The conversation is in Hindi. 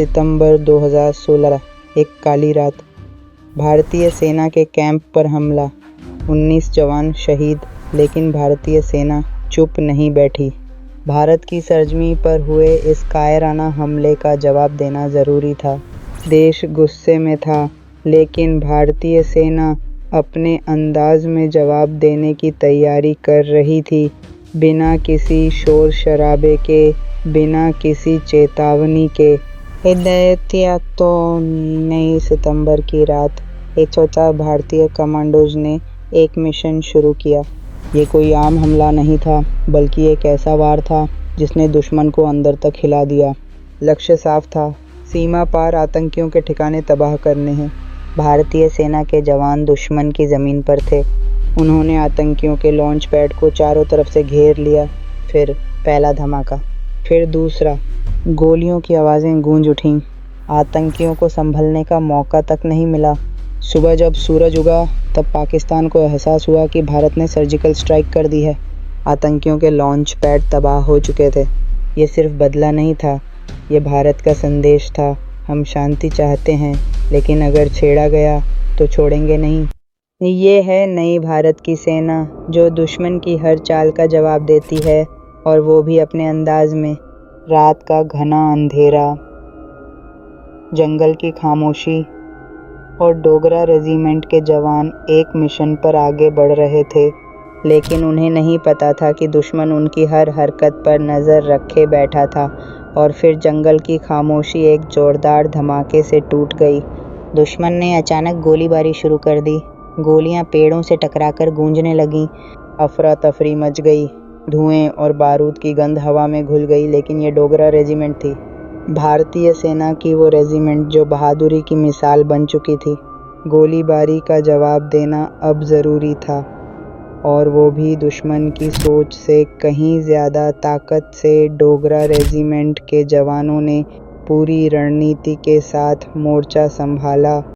सितंबर 2016, एक काली रात। भारतीय सेना के कैंप पर हमला, 19 जवान शहीद। लेकिन भारतीय सेना चुप नहीं बैठी। भारत की सरजमी पर हुए इस कायराना हमले का जवाब देना ज़रूरी था। देश गुस्से में था, लेकिन भारतीय सेना अपने अंदाज में जवाब देने की तैयारी कर रही थी, बिना किसी शोर शराबे के, बिना किसी चेतावनी के। हिदायतिया तो 19 सितंबर की रात 104 भारतीय कमांडोज ने एक मिशन शुरू किया। ये कोई आम हमला नहीं था, बल्कि एक ऐसा वार था जिसने दुश्मन को अंदर तक हिला दिया। लक्ष्य साफ था, सीमा पार आतंकियों के ठिकाने तबाह करने हैं। भारतीय सेना के जवान दुश्मन की ज़मीन पर थे। उन्होंने आतंकियों के लॉन्च पैड को चारों तरफ से घेर लिया। फिर पहला धमाका, फिर दूसरा। गोलियों की आवाज़ें गूंज उठीं। आतंकियों को संभलने का मौका तक नहीं मिला। सुबह जब सूरज उगा, तब पाकिस्तान को एहसास हुआ कि भारत ने सर्जिकल स्ट्राइक कर दी है। आतंकियों के लॉन्च पैड तबाह हो चुके थे। ये सिर्फ बदला नहीं था, ये भारत का संदेश था। हम शांति चाहते हैं, लेकिन अगर छेड़ा गया तो छोड़ेंगे नहीं। ये है नई भारत की सेना, जो दुश्मन की हर चाल का जवाब देती है, और वो भी अपने अंदाज में। रात का घना अंधेरा, जंगल की खामोशी, और डोगरा रेजिमेंट के जवान एक मिशन पर आगे बढ़ रहे थे। लेकिन उन्हें नहीं पता था कि दुश्मन उनकी हर हरकत पर नज़र रखे बैठा था। और फिर जंगल की खामोशी एक जोरदार धमाके से टूट गई। दुश्मन ने अचानक गोलीबारी शुरू कर दी। गोलियां पेड़ों से टकराकर गूंजने लगीं। अफरा तफरी मच गई। धुएं और बारूद की गंध हवा में घुल गई। लेकिन ये डोगरा रेजिमेंट थी, भारतीय सेना की वो रेजिमेंट जो बहादुरी की मिसाल बन चुकी थी। गोलीबारी का जवाब देना अब ज़रूरी था, और वो भी दुश्मन की सोच से कहीं ज़्यादा ताकत से। डोगरा रेजिमेंट के जवानों ने पूरी रणनीति के साथ मोर्चा संभाला।